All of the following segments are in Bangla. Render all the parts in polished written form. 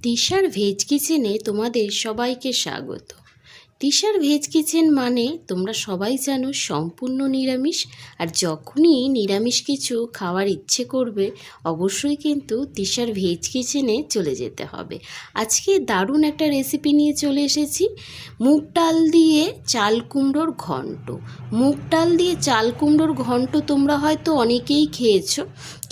তিশার ভেজ কিচেনে তোমাদের সবাইকে স্বাগত। তিশার ভেজ কিচেন মানে তোমরা সবাই জানো সম্পূর্ণ নিরামিষ। আর যখনই নিরামিষ কিছু খাওয়ার ইচ্ছে করবে অবশ্যই কিন্তু তিশার ভেজ কিচেনে চলে যেতে হবে। আজকে দারুণ একটা রেসিপি নিয়ে চলে এসেছি, মুগ ডাল দিয়ে চাল কুমড়োর ঘন্ট। মুগ ডাল দিয়ে চাল কুমড়োর ঘন্ট তোমরা হয়তো অনেকেই খেয়েছো,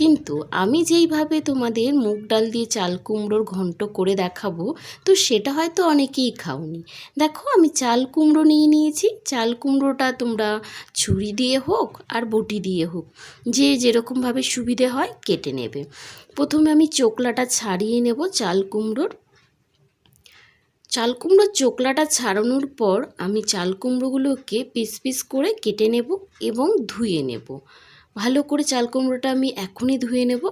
কিন্তু আমি যেইভাবে তোমাদের মুগ ডাল দিয়ে চাল কুমড়োর ঘন্ট করে দেখাবো তো সেটা হয়তো অনেকেই খাওনি। দেখো আমি চাল কুমড়ো নিয়ে নিয়েছি। চাল কুমড়োটা তোমরা ছুরি দিয়ে হোক আর বটি দিয়ে হোক, যে যেরকমভাবে সুবিধে হয় কেটে নেবে। প্রথমে আমি চোকলাটা ছাড়িয়ে নেব চাল কুমড়োর চোকলাটা ছাড়ানোর পর আমি চাল কুমড়োগুলোকে পিস পিস করে কেটে নেব এবং ধুয়ে নেব। ভালো করে চাল কুমড়োটা আমি এখনই ধুয়ে নেব,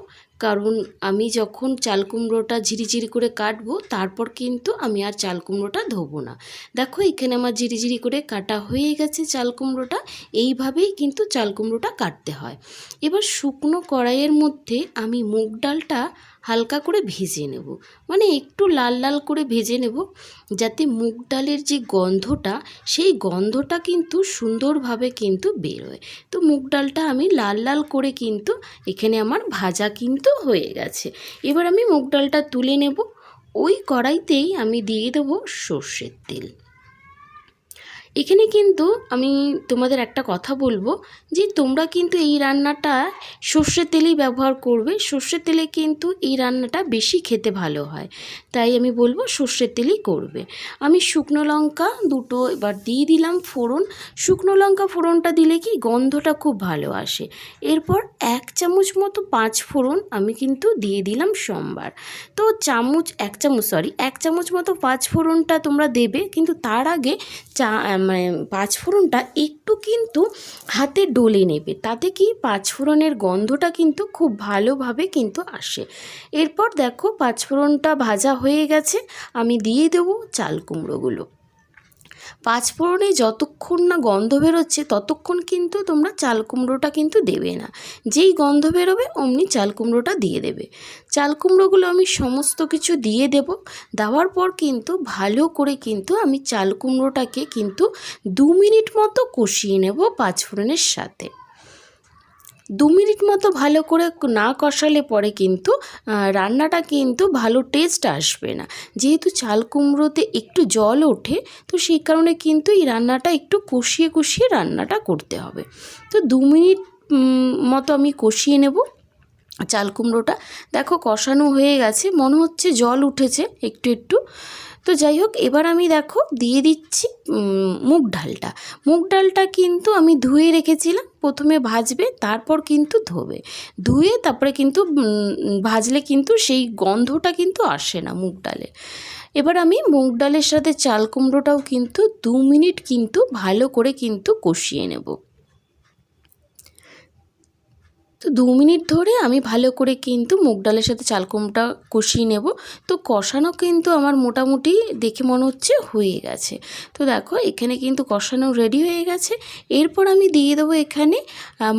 কারণ আমি যখন চাল কুমড়োটা ঝিরিঝিরি করে কাটবো তারপর কিন্তু আমি আর চাল কুমড়োটা ধোবো না। দেখো এখানে আমার ঝিরিঝিরি করে কাটা হয়ে গেছে চাল কুমড়োটা। এইভাবেই কিন্তু চাল কুমড়োটা কাটতে হয়। এবার শুকনো কড়াইয়ের মধ্যে আমি মুগ ডালটা হালকা করে ভেজে নেব, মানে একটু লাল লাল করে ভেজে নেব, যাতে মুগ ডালের যে গন্ধটা সেই গন্ধটা কিন্তু সুন্দরভাবে কিন্তু বেরোয়। তো মুগ ডালটা আমি লাল লাল করে কিন্তু এখানে আমার ভাজা কিন্তু হয়ে গেছে। এবার আমি মুগ ডালটা তুলে নেব। ওই কড়াইতেই আমি দিয়ে দেবো সর্ষের তেল। এখানে কিন্তু আমি তোমাদের একটা কথা বলবো যে তোমরা কিন্তু এই রান্নাটা সর্ষের তেলেই ব্যবহার করবে। সর্ষের তেলে কিন্তু এই রান্নাটা বেশি খেতে ভালো হয়, তাই আমি বলবো সর্ষের তেলই করবে। আমি শুকনো লঙ্কা দুটো এবার দিয়ে দিলাম ফোড়ন। শুকনো লঙ্কা ফোড়নটা দিলে কি গন্ধটা খুব ভালো আসে। এরপর এক চামচ মতো পাঁচ ফোড়ন আমি কিন্তু দিয়ে দিলাম সোমবার। তো এক চামচ মতো পাঁচ ফোড়নটা তোমরা দেবে, কিন্তু তার আগে পাঁচফোড়নটা একটু কিন্তু হাতে ডলে নেবে, তাতে কি পাঁচফোড়নের গন্ধটা কিন্তু খুব ভালোভাবে কিন্তু আসে। এরপর দেখো পাঁচফোড়নটা ভাজা হয়ে গেছে, আমি দিয়ে দেবো চাল কুমড়োগুলো। পাঁচফোড়নে যতক্ষণ না গন্ধ বেরোচ্ছে ততক্ষণ কিন্তু তোমরা চাল কুমড়োটা কিন্তু দেবে না। যেই গন্ধ বেরোবে অমনি চাল কুমড়োটা দিয়ে দেবে। চাল কুমড়োগুলো আমি সমস্ত কিছু দিয়ে দেব। দেওয়ার পর কিন্তু ভালো করে কিন্তু আমি চাল কুমড়োটাকে কিন্তু 2 মিনিট মতো কষিয়ে নেব পাঁচফোড়নের সাথে। 2 মিনিট মতো ভালো করে না কষালে পরে কিন্তু রান্নাটা কিন্তু ভালো টেস্ট আসবে না। যেহেতু চাল কুমড়োতে একটু জল ওঠে, তো সেই কারণে কিন্তু এই রান্নাটা একটু কষিয়ে কষিয়ে রান্নাটা করতে হবে। তো 2 মিনিট মতো আমি কষিয়ে নেব চাল কুমড়োটা। দেখো কষানো হয়ে গেছে, মনে হচ্ছে জল উঠেছে একটু একটু। তো যাই হোক, এবার আমি দেখো দিয়ে দিচ্ছি মুগ ডালটা কিন্তু আমি ধুয়ে রেখেছিলাম। প্রথমে ভাজবে তারপর কিন্তু ধোবে, ধুয়ে তারপরে কিন্তু ভাজলে কিন্তু সেই গন্ধটা কিন্তু আসে না মুগ ডালে। এবার আমি মুগ ডালের সাথে চাল কুমড়োটাও কিন্তু 2 মিনিট কিন্তু ভালো করে কিন্তু কষিয়ে নেব। তো 2 মিনিট ধরে আমি ভালো করে কিন্তু মুগ ডালের সাথে চাল কুমড়োটা কষিয়ে নেব। তো কষানো কিন্তু আমার মোটামুটি দেখে মনে হচ্ছে হয়ে গেছে। তো দেখো এখানে কিন্তু কষানো রেডি হয়ে গেছে। এরপর আমি দিয়ে দেবো এখানে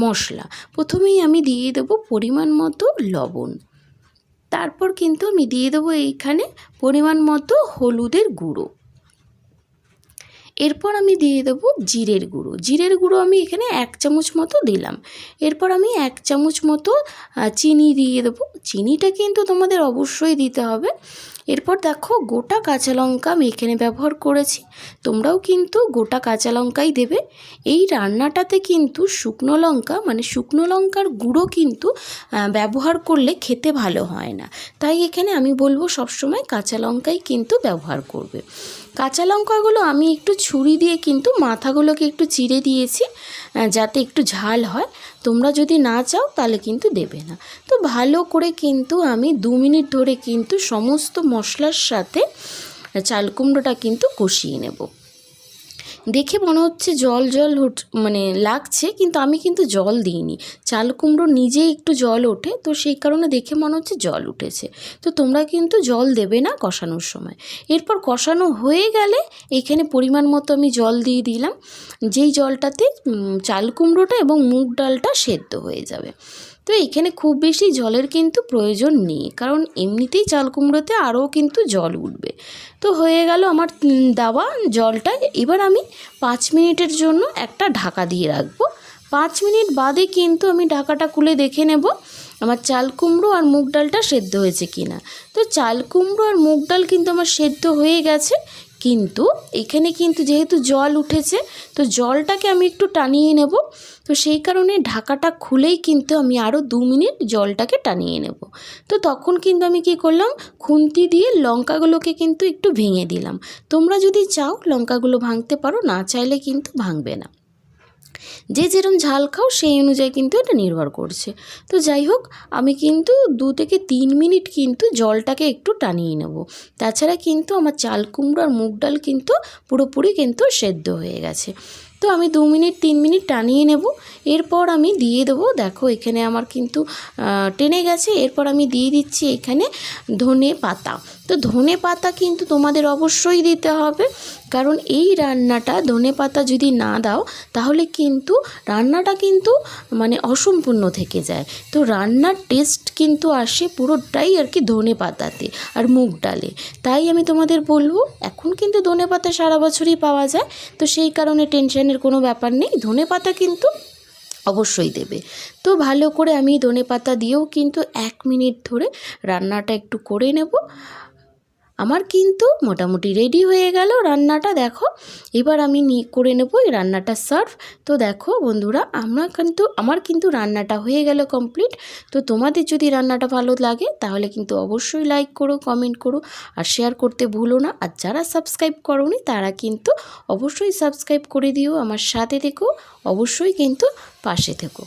মশলা। প্রথমেই আমি দিয়ে দেবো পরিমাণ মতো লবণ। তারপর কিন্তু আমি দিয়ে দেবো এইখানে পরিমাণ মতো হলুদের গুঁড়ো। এরপর আমি দিয়ে দেবো জিরের গুঁড়ো আমি এখানে 1 চামচ মতো দিলাম। এরপর আমি 1 চামচ মতো চিনি দিয়ে দেবো। চিনিটা কিন্তু তোমাদের অবশ্যই দিতে হবে। এরপর দেখো গোটা কাঁচা লঙ্কা আমি এখানে ব্যবহার করেছি, তোমরাও কিন্তু গোটা কাঁচা লঙ্কাই দেবে। এই রান্নাটাতে কিন্তু শুকনো লঙ্কার গুঁড়ো কিন্তু ব্যবহার করলে খেতে ভালো হয় না, তাই এখানে আমি বলবো সবসময় কাঁচা লঙ্কাই কিন্তু ব্যবহার করবে। কাঁচা লঙ্কাগুলো আমি একটু ছুরি দিয়ে কিন্তু মাথাগুলোকে একটু চিড়ে দিয়েছি, যাতে একটু ঝাল হয়। তোমরা যদি না চাও তাহলে কিন্তু দেবে না। তো ভালো করে কিন্তু আমি 2 মিনিট ধরে কিন্তু সমস্ত মশলার সাথে চাল কুমড়োটা কিন্তু কষিয়ে নেব। দেখে মনে হচ্ছে জল লাগছে, কিন্তু আমি কিন্তু জল দিইনি। চাল কুমড়ো নিজেই একটু জল ওঠে, তো সেই কারণে দেখে মনে হচ্ছে জল উঠেছে। তো তোমরা কিন্তু জল দেবে না কষানোর সময়। এরপর কষানো হয়ে গেলে এখানে পরিমাণ মতো আমি জল দিয়ে দিলাম, যেই জলটাতে চাল কুমড়োটা এবং মুগ ডালটা সেদ্ধ হয়ে যাবে। তো এখানে খুব বেশি জলের কিন্তু প্রয়োজন নেই, কারণ এমনিতেই চাল কুমড়োতে আরও কিন্তু জল উঠবে। তো হয়ে গেল আমার দেওয়া জলটা। এবার আমি 5 মিনিটের জন্য একটা ঢাকা দিয়ে রাখবো। 5 মিনিট বাদে কিন্তু আমি ঢাকাটা খুলে দেখে নেব আমার চাল কুমড়ো আর মুগ ডালটা সেদ্ধ হয়েছে কিনা। তো চাল কুমড়ো আর মুগ ডাল কিন্তু আমার সেদ্ধ হয়ে গেছে, কিন্তু এখানে কিন্তু যেহেতু জল উঠেছে, তো জলটাকে আমি একটু টানিয়ে নেব। তো সেই কারণে ঢাকাটা খুলেই কিন্তু আমি আরও 2 মিনিট জলটাকে টানিয়ে নেব। তো তখন কিন্তু আমি কি করলাম, খুন্তি দিয়ে লঙ্কাগুলোকে কিন্তু একটু ভেঙে দিলাম। তোমরা যদি চাও লঙ্কাগুলো ভাঙতে পারো, না চাইলে কিন্তু ভাঙবে না। যে যেরকম ঝাল খাও সেই অনুযায়ী কিন্তু এটা নির্ভর করছে। তো যাই হোক, আমি কিন্তু 2 থেকে 3 মিনিট কিন্তু জলটাকে একটু টানিয়ে নেব। তাছাড়া কিন্তু আমার চাল কুমড়ো আর মুগ ডাল কিন্তু পুরোপুরি কিন্তু সেদ্ধ হয়ে গেছে। তো আমি 2 মিনিট 3 মিনিট টানিয়ে নেব। এরপর আমি দিয়ে দেবো, দেখো এখানে আমার কিন্তু টেনে গেছে। এরপর আমি দিয়ে দিচ্ছি এখানে ধনে পাতা। তো ধনে পাতা কিন্তু তোমাদের অবশ্যই দিতে হবে, কারণ এই রান্নাটা ধনে পাতা যদি না দাও তাহলে কিন্তু রান্নাটা কিন্তু মানে অসম্পূর্ণ থেকে যায়। তো রান্নার টেস্ট কিন্তু আসে পুরোটাই আর কি ধনে পাতাতে আর মুগ ডালে। তাই আমি তোমাদের বলবো, এখন কিন্তু ধনে পাতা সারা বছরই পাওয়া যায়, তো সেই কারণে টেনশনের কোনো ব্যাপার নেই, ধনে পাতা কিন্তু অবশ্যই দেবে। তো ভালো করে আমি ধনে পাতা দিয়েও কিন্তু 1 মিনিট ধরে রান্নাটা একটু করে নেব। আমার কিন্তু মোটামুটি রেডি হয়ে গেল রান্নাটা। দেখো এবার আমি করে নেব এই রান্নাটা সার্ভ। তো দেখো বন্ধুরা, আমার কিন্তু রান্নাটা হয়ে গেল কমপ্লিট। তো তোমাদের যদি রান্নাটা ভালো লাগে তাহলে কিন্তু অবশ্যই লাইক করো, কমেন্ট করো আর শেয়ার করতে ভুলো না। আর যারা সাবস্ক্রাইব করোনি তারা কিন্তু অবশ্যই সাবস্ক্রাইব করে দিও, আমার সাথে থেকো, অবশ্যই কিন্তু পাশে থেকো।